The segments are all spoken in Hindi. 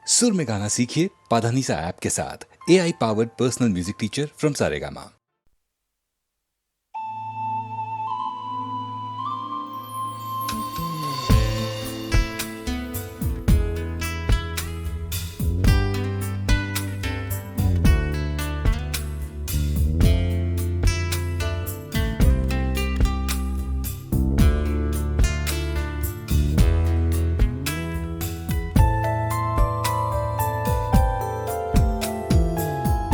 सुर में गाना सीखिए पाधानीसा ऐप के साथ। AI powered personal music teacher from Saregama.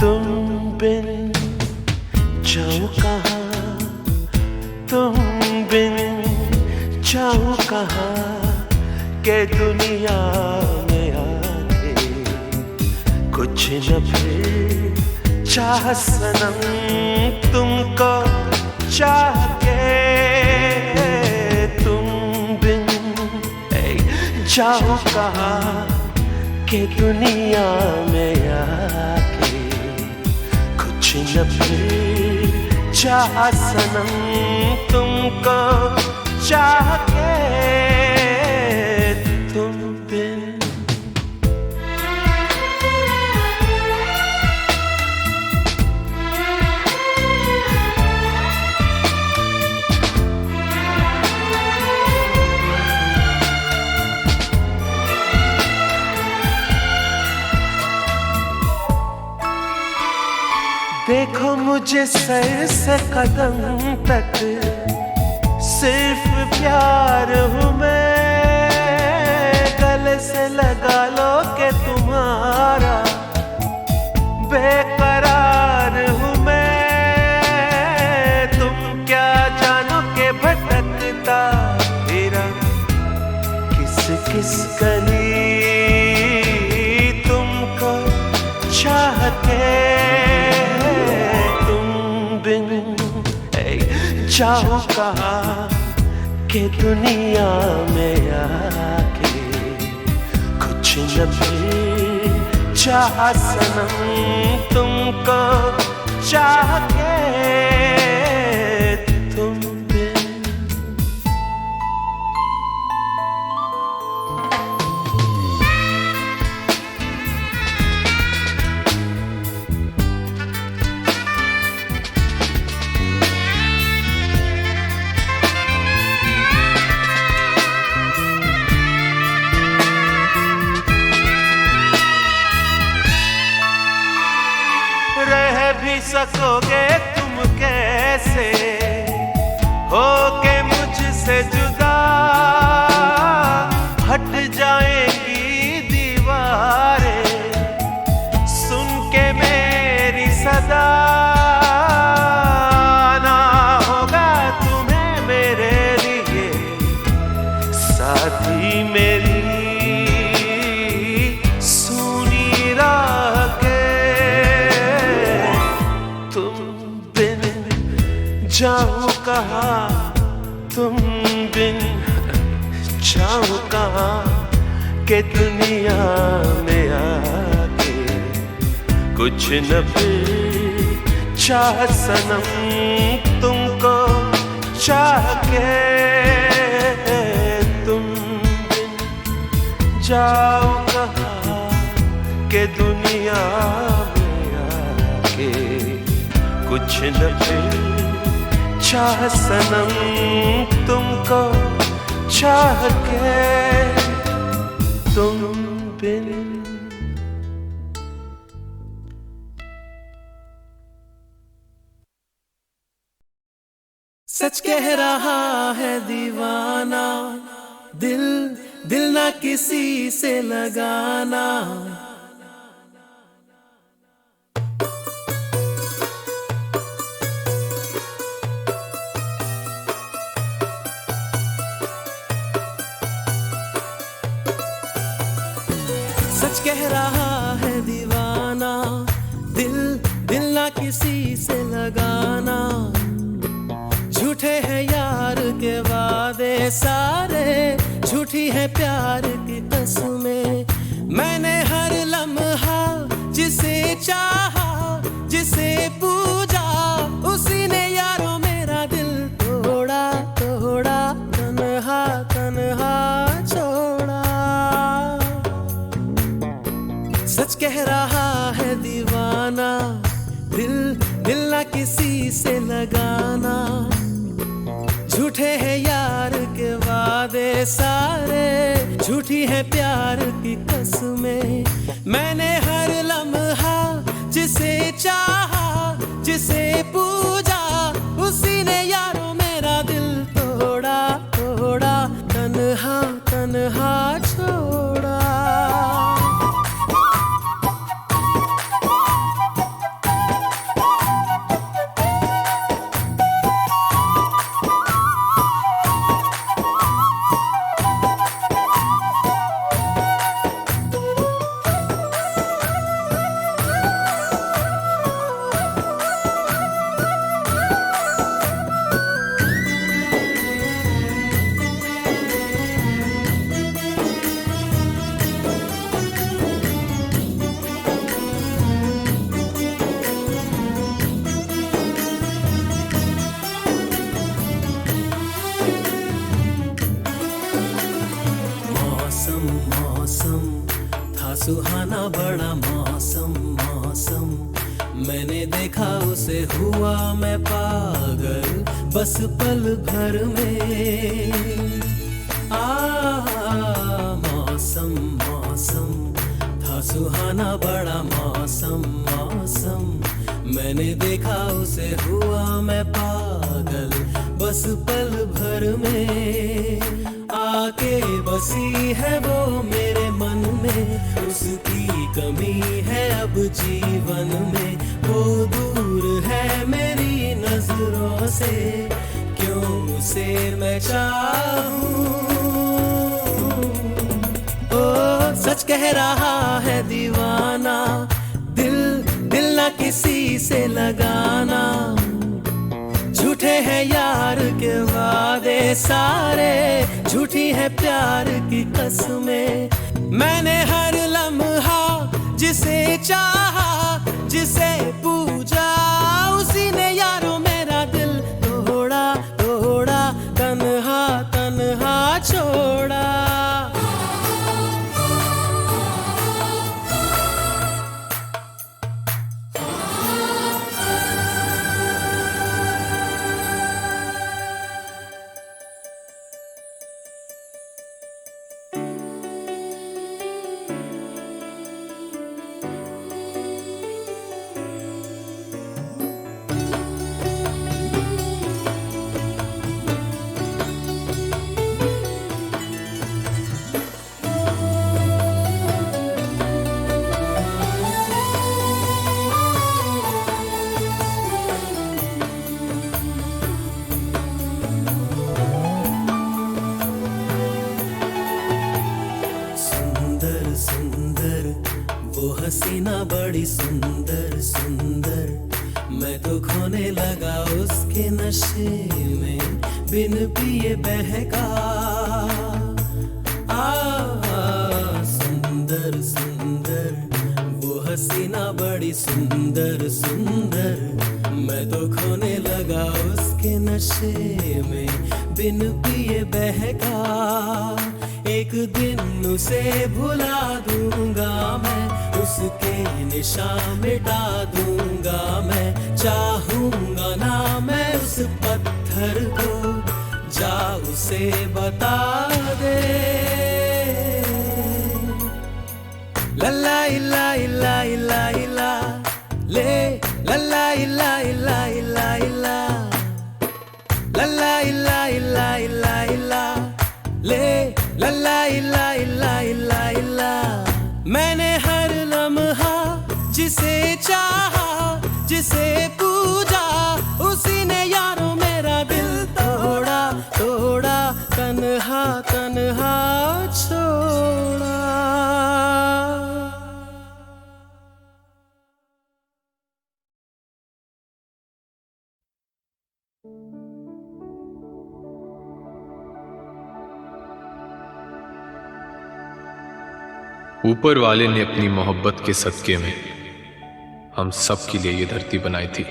तुम बिन जाऊं कहाँ, तुम बिन जाऊं कहाँ, के दुनिया में आके कुछ न फिर चाह सनम तुमको चाह के। तुम बिन जाऊं कहाँ, के दुनिया में आके कुछ न फिर चाह सनम तुमको चाह के। तुम बिन देखो मुझे सर से कदम तक सिर्फ प्यार हूँ मैं। गले से लगा लो के तुम्हारा बेकरार हूँ मैं। तुम क्या जानो के भटकता फिरा किस किस गली तुमको चाह के। जाऊं कहाँ, के दुनिया में आके कुछ न फिर चाह सनम तुमको चाह के। तुम बिन भी सकोगे तुम कैसे होके मुझसे जुदा। हट जाएंगी दीवारें सुन के मेरी सदा। ना होगा तुम्हें मेरे लिए साथी मेरी सुनी राह के। जाऊं कहाँ, तुम बिन जाऊं कहाँ, के दुनिया में आके कुछ न फिर चाह सनम तुमको चाह के। तुम बिन जाऊं कहाँ, के दुनिया में आके कुछ न फिर चाह सनम तुमको चाह के। तुम बिन सच कह रहा है दीवाना, दिल दिल ना किसी से लगाना। सच कह रहा है दीवाना, दिल दिल ना किसी से लगाना। झूठे हैं यार के वादे सारे, झूठी है प्यार की कसमें। मैंने हर लम्हा जिसे चाहा, जिसे पूजा, उसी ने यारों मेरा दिल तोड़ा तोड़ा। तन्हा तन्हा छोड़ा। सच कह रहा है दीवाना, दिल दिल ना किसी से लगाना। झूठे हैं यार के वादे सारे, झूठी है प्यार की कसमें। मैंने हर लम्हा जिसे चाहा, जिसे पूजा, उसी ने यारों मेरा दिल तोड़ा तोड़ा, तन्हा तन्हा छोड़ा। मौसम था सुहाना बड़ा मौसम, मौसम मैंने देखा उसे हुआ मैं पागल बस पल भर में। मौसम मौसम था सुहाना बड़ा मौसम, मौसम मैंने देखा उसे हुआ मैं पागल बस पल भर में। आके बसी है वो मेरे मन में, उसकी कमी है अब जीवन में। वो दूर है मेरी नजरों से, क्यों उसे मैं चाहूं। ओ सच कह रहा है दीवाना, दिल दिल ना किसी से लगाना। झूठे हैं यार के वादे सारे, झूठी है प्यार की कसमें। मैंने हर लम्हा जिसे चाहा, जिसे पूजा, उसी ने यारों मेरा दिल तोड़ा तोड़ा, तन्हा तन्हा छोड़ा। वो हसीना बड़ी सुंदर सुंदर, मैं तो खोने लगा उसके नशे में, बिन पिए बहका। सुंदर सुंदर वो हसीना बड़ी सुंदर सुंदर, मैं तो खोने लगा उसके नशे में, बिन पिए बहका। एक दिन उसे भुला दूंगा मैं, उसके निशान मिटा दूंगा मैं। चाहूंगा ना मैं उस पत्थर को, जा उसे बता दे। लल्ला इला इला इला इला ले, लल्ला इला इला इला इला, लल्ला इला इला इला इला ले, लल्ला इला इला इला इला। मैंने हर लम्हा जिसे चाहा, जिसे पूजा, उसी ने यारों मेरा दिल तोड़ा तोड़ा, तन्हा तन्हा छोड़ा। ऊपर वाले ने अपनी मोहब्बत के सदके में हम सब के लिए ये धरती बनाई थी,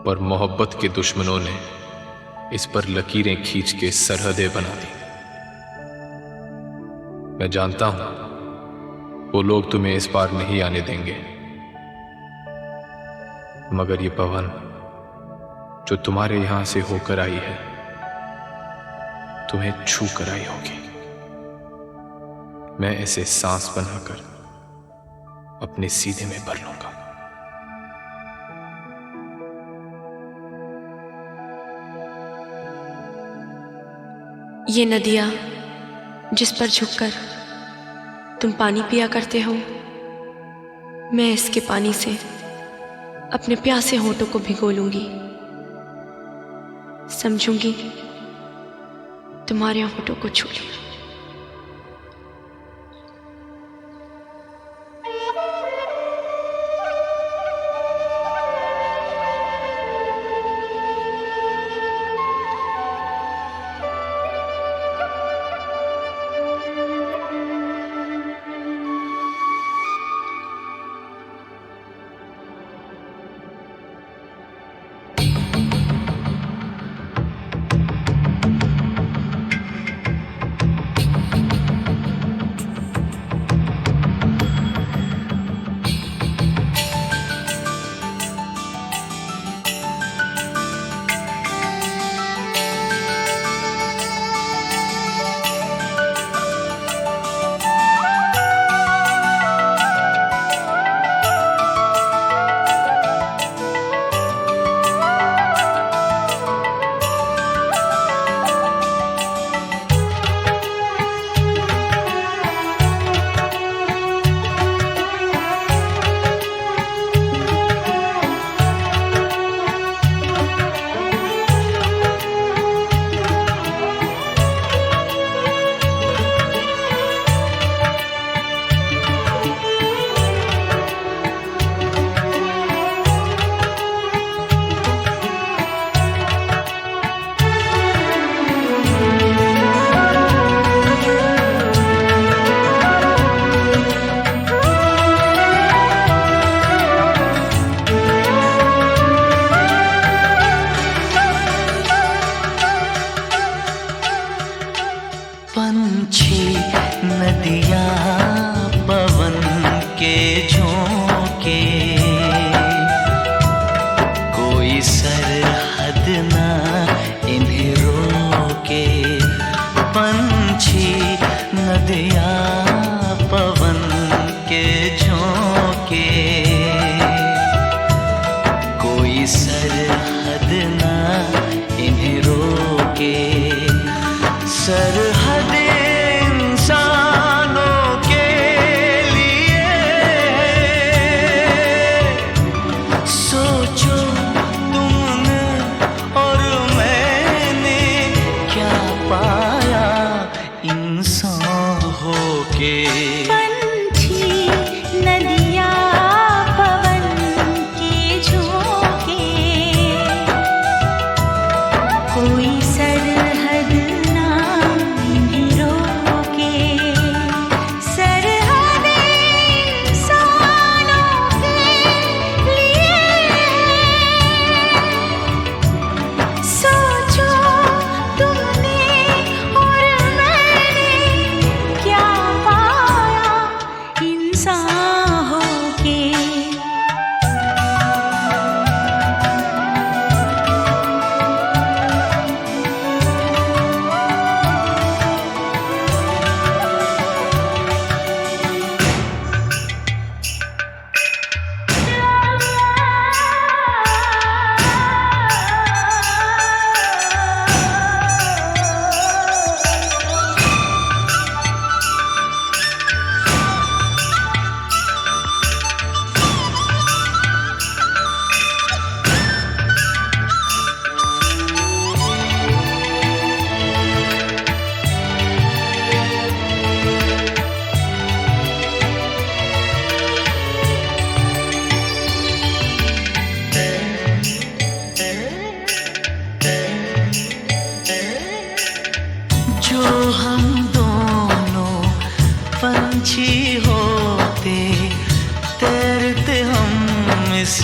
पर मोहब्बत के दुश्मनों ने इस पर लकीरें खींच के सरहदें बना दी। मैं जानता हूं वो लोग तुम्हें इस पार नहीं आने देंगे, मगर ये पवन जो तुम्हारे यहां से होकर आई है तुम्हें छू कर आई होगी। मैं इसे सांस बनाकर अपने सीने में भर लूंगा। ये नदियाँ जिस पर झुककर तुम पानी पिया करते हो, मैं इसके पानी से अपने प्यासे होठों को भिगो लूंगी। समझूंगी तुम्हारे होठों को छू लिया। पंछी नदियाँ पवन के झोंके, कोई सरहद ना इन्हें रोके। पंछी नदियाँ पवन के झोंके, कोई सरहद ना इन्हें रोके। सरहद इंसानों के लिए, सोचो तुमने और मैंने क्या पाया इंसान होके। पंछी नदियाँ पवन के झोंके, कोई सरहद ना इन्हें रोके। सरहद इंसानों के लिए, सोचो तुमने और मैंने क्या पाया इंसान होके। जो हम दोनों पंछी होते, तैरते हम इस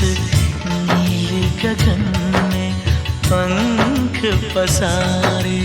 नीले गगन में पंख पसारे।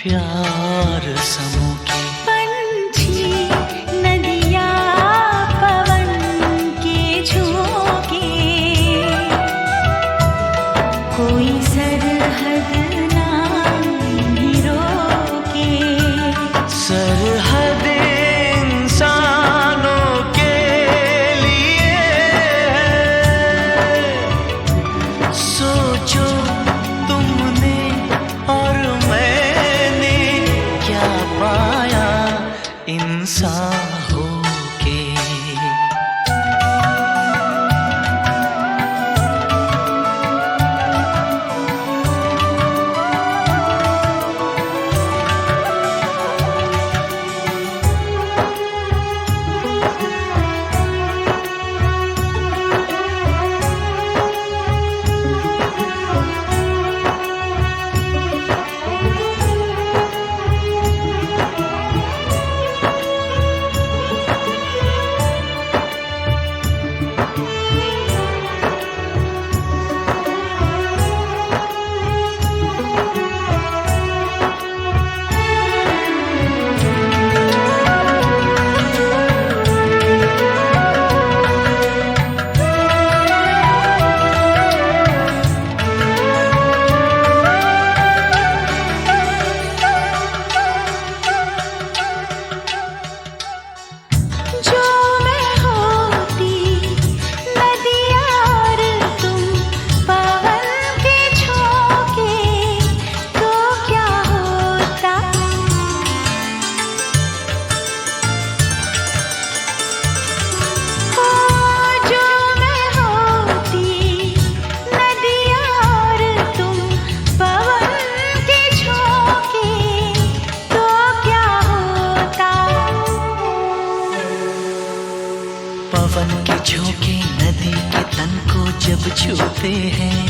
प्यार समों के। पंछी नदिया पवन के झोंके, कोई सरहद ना इन्हें रोके। सरहद इंसानों के लिए है, सोचो तुमने और मैंने क्या पाया इंसान होके। जो मैं होती नदिया और तुम पवन के झोंके, तो क्या होता। ओ जो मैं होती नदिया और तुम पवन के झोंके, तो क्या होता। पवन के झोंके नदी के तन को जब छूते हैं,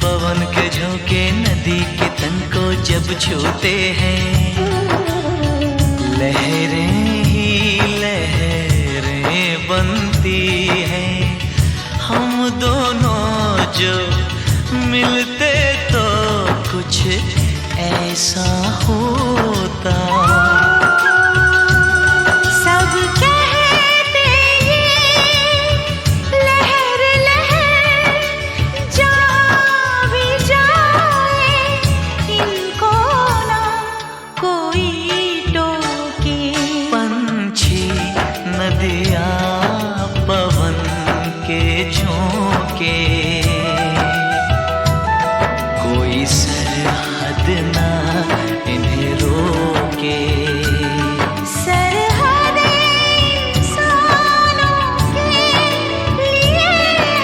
पवन के झोंके नदी के तन को जब छूते हैं, लहरें ही लहरें बनती हैं। हम दोनों जो मिलते तो कुछ ऐसा होता। सब कहते ये लहर लहर जहाँ भी जाए, इनको ना कोई टोके। पंछी नदिया पवन के झोंके, कोई सरहद ना इन्हें रोके। सरहद इंसानों के लिए है,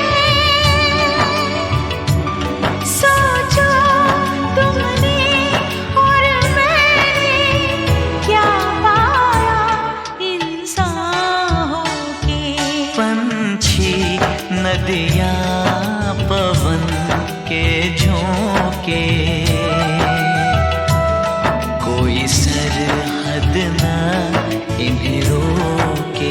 सोचो तुमने और मैंने क्या पाया इंसान होके। पंछी नदिया पवन के झोंके, कोई सरहद ना इन्हें रोके।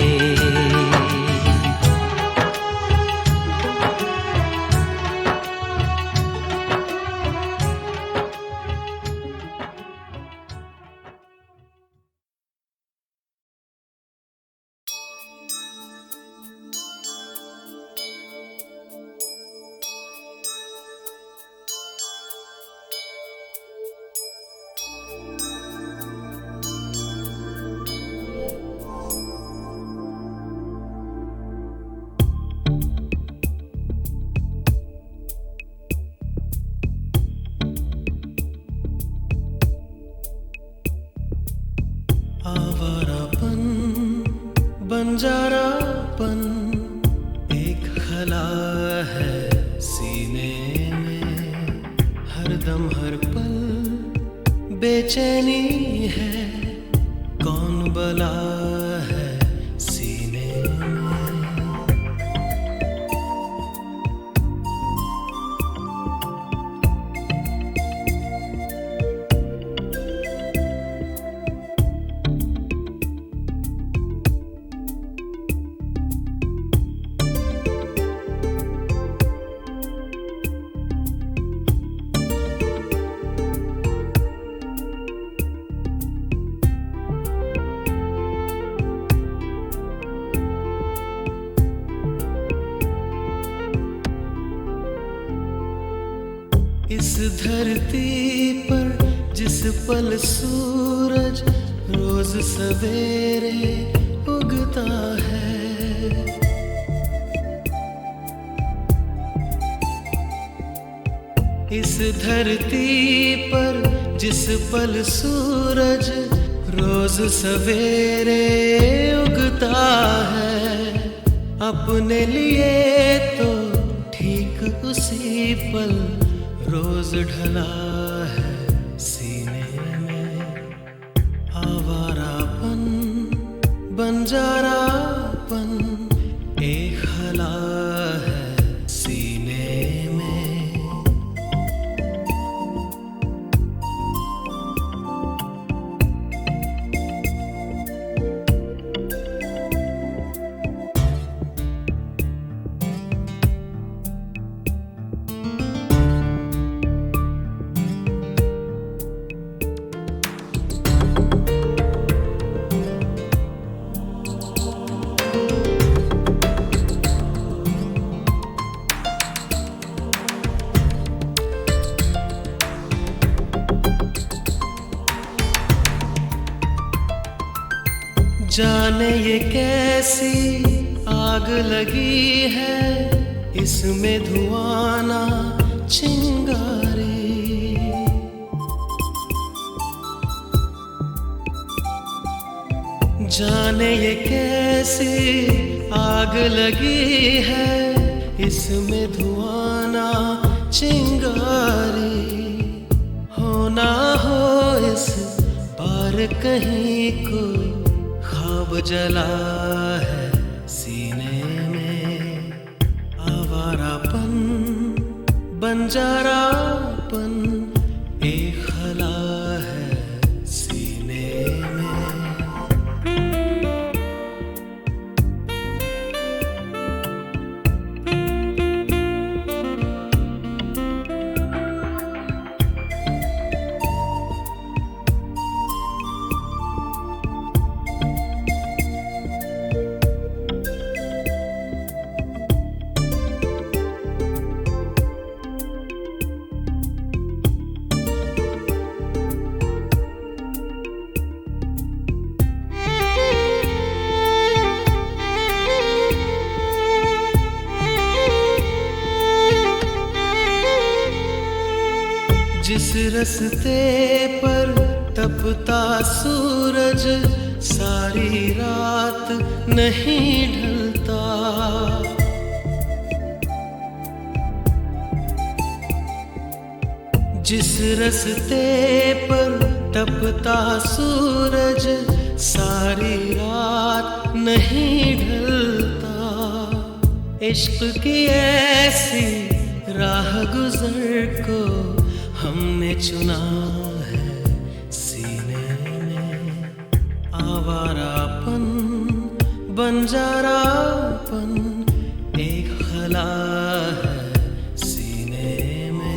आवारापन बंजारापन एक खला है सीने में, हरदम हर पल बेचैनी है, कौन बला है सीने में। इस धरती पर जिस पल सूरज रोज सवेरे उगता है, इस धरती पर जिस पल सूरज रोज सवेरे उगता है, अपने लिए तो ठीक उसी पल रोज ढला है सीने में। आवारापन बंजारापन एक हला है सीने में। जाने ये कैसी आग लगी है, इसमें धुआं ना चिंगारी। जाने ये कैसी आग लगी है, इसमें धुआं ना चिंगारी। हो ना हो इस पार कहीं कोई ख्वाब जला है सीने में। आवारापन बंजारापन एक खला है सीने में। जिस रस्ते पर तपता सूरज सारी रात नहीं ढलता, जिस रस्ते पर तपता सूरज सारी रात नहीं ढलता, इश्क की ऐसी राह गुजर को हमने चुना है सीने में। आवारापन बंजारापन एक खला है सीने में।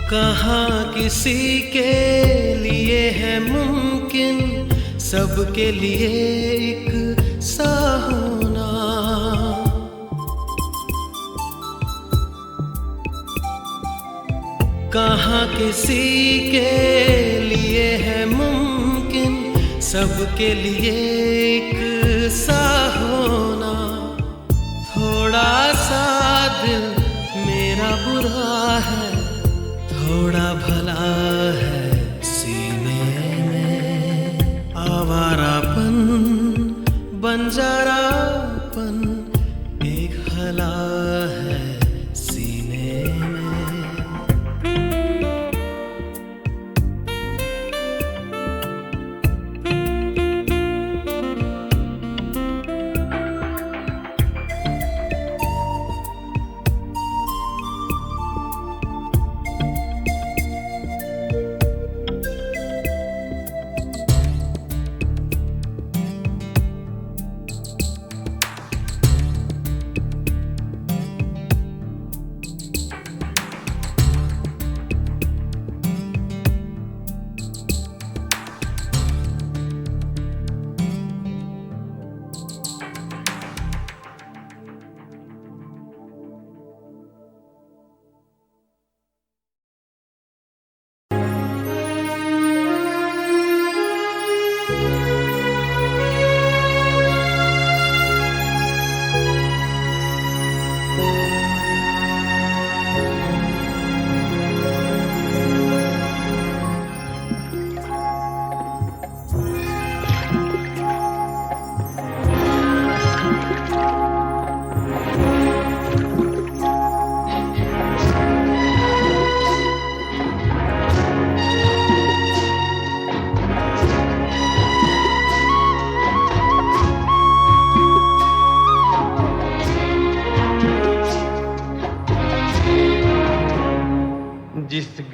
कहाँ किसी के लिए है मुमकिन सबके लिए एक सा होना, कहाँ किसी के लिए है मुमकिन सबके लिए एक सा होना। थोड़ा सा दिल मेरा बुरा है, थोड़ा भला है सीने में। आवारापन बंजारापन एक हला है सीने में।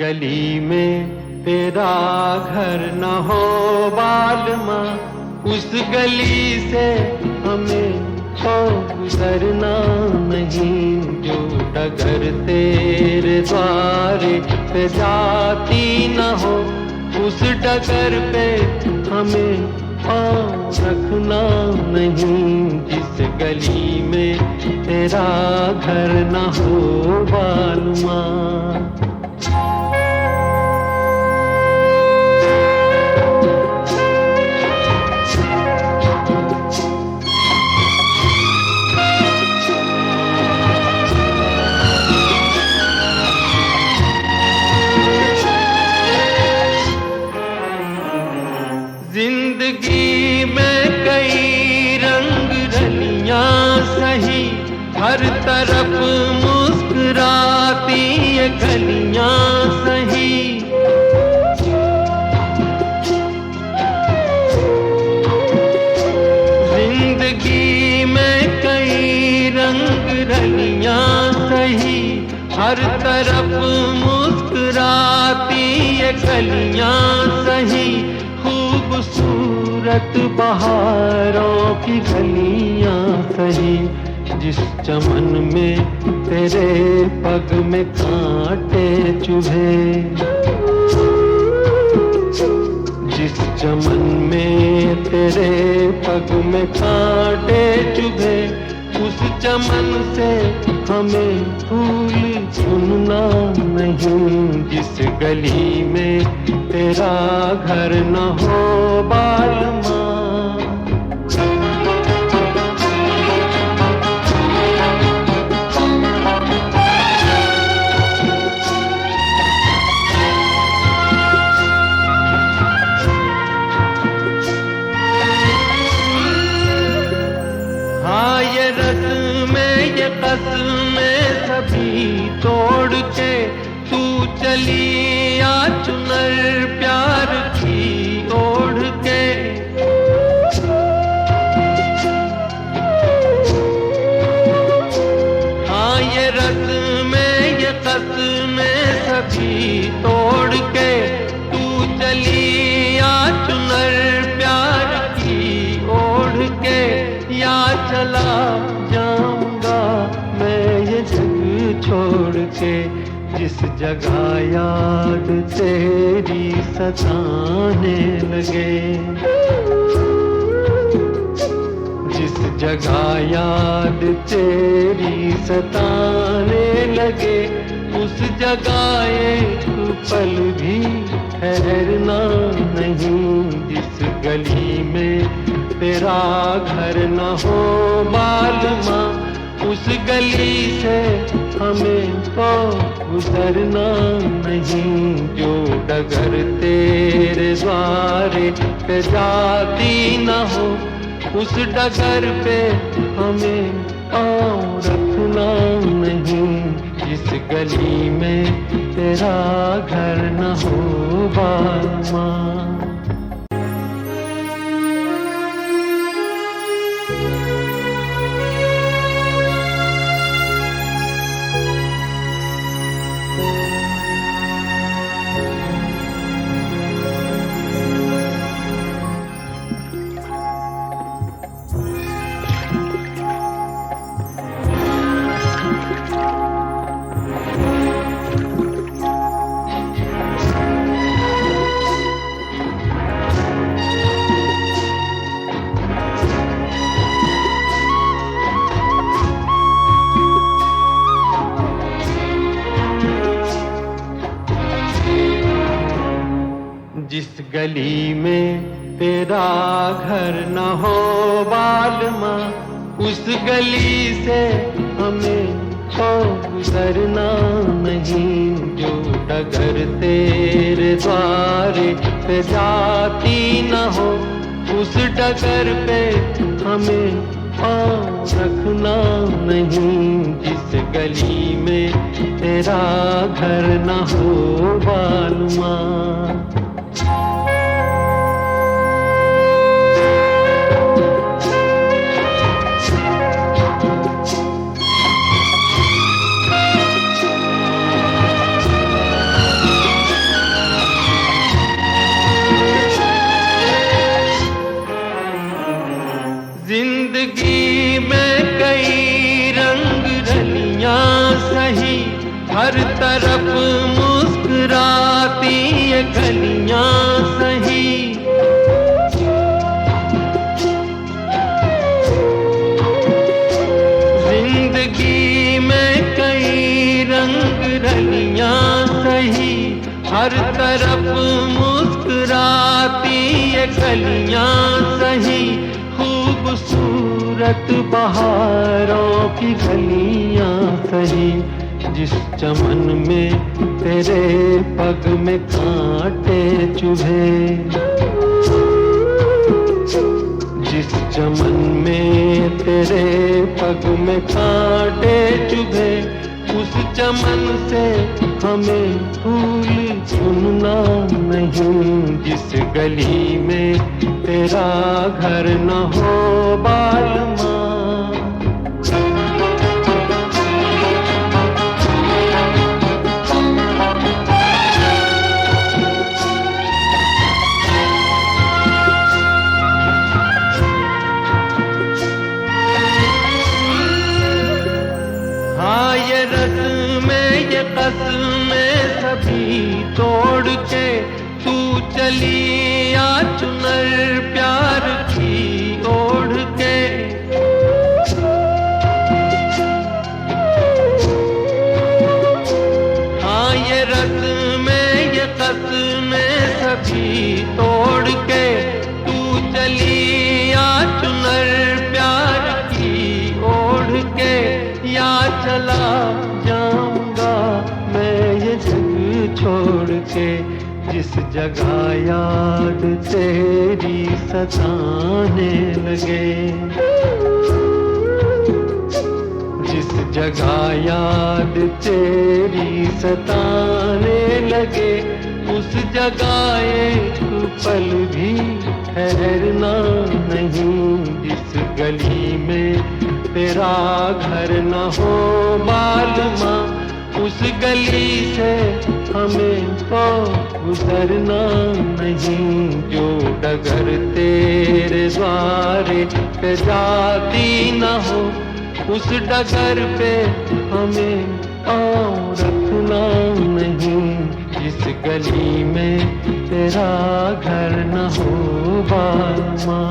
गली में तेरा घर न हो बालमा, उस गली से हमें तो गुजरना नहीं। जो डगर तेरे द्वारे पे जाती न हो, उस डगर पे हमें पाँव रखना नहीं। जिस गली में तेरा घर न हो बालमा। जिंदगी में कई रंग रलियां सही, हर तरफ मुस्कुराती ये गलियां सही। जिंदगी में कई रंग रलियां सही, हर तरफ मुस्कुराती ये गलियां सही। खूबसूरत बहारों की गलियां सही, जिस चमन में तेरे पग में कांटे चुभे। जिस चमन में तेरे पग में कांटे चुभे, उस चमन से हमें फूल चुनना नहीं। जिस गली में तेरा घर न हो बालमा। हाँ ये रस्में ये कसमें सभी तोड़ के तू चली आ चुनर प्यार की ओढ़ के। हाँ ये रस्में ये कसमें सभी तोड़ के तू चली आ चुनर प्यार की ओढ़ के। या चला जाऊंगा मैं ये जग छोड़ के, जिस जगह याद तेरी सताने लगे। जिस जगह याद तेरी सताने लगे, उस जगह एक पल भी ठहरना नहीं। जिस गली में तेरा घर न हो बालमा, उस गली से हमें तो गुजरना नहीं। जो डगर तेरे द्वारे पे जाती न हो, उस डगर पे हमें पाँव रखना नहीं। जिस गली में तेरा घर न हो बालमा। जिस गली में तेरा घर न हो बालमा, उस गली से हमें तो गुजरना नहीं। जो डगर तेरे द्वारे पे जाती न हो, उस डगर पे हमें पाँव रखना नहीं। जिस गली में तेरा घर न हो बालमा। तरफ मुस्कुराती ये गलियां सही, जिंदगी में कई रंग रलियां सही, हर तरफ मुस्कुराती ये गलियां सही, खूबसूरत बहारों की गलियां सही, जिस चमन में तेरे पग में कांटे चुभे, जिस चमन में तेरे पग में कांटे चुभे, उस चमन से हमें फूल चुनना नहीं, जिस गली में तेरा घर न हो बालमा। हाँ ये रस्में ये कसमें सभी तोड़ के तू चली आ चुनर प्यार की ओढ़ के, हाँ ये रस्में ये कसमें सभी तोड़ के तू चली आ चुनर प्यार की ओढ़ के, या चला जाऊंगा मैं ये जग छोड़ के, जिस जगह याद तेरी सताने लगे, जिस जगह याद तेरी सताने लगे, उस जगह एक पल भी ठहरना नहीं, जिस गली में तेरा घर न हो बालमा, उस गली से हमें तो गुजरना नहीं, जो डगर तेरे द्वारे पे जाती न हो, उस डगर पे हमें पाँव रखना नहीं, जिस गली में तेरा घर न हो बालमा।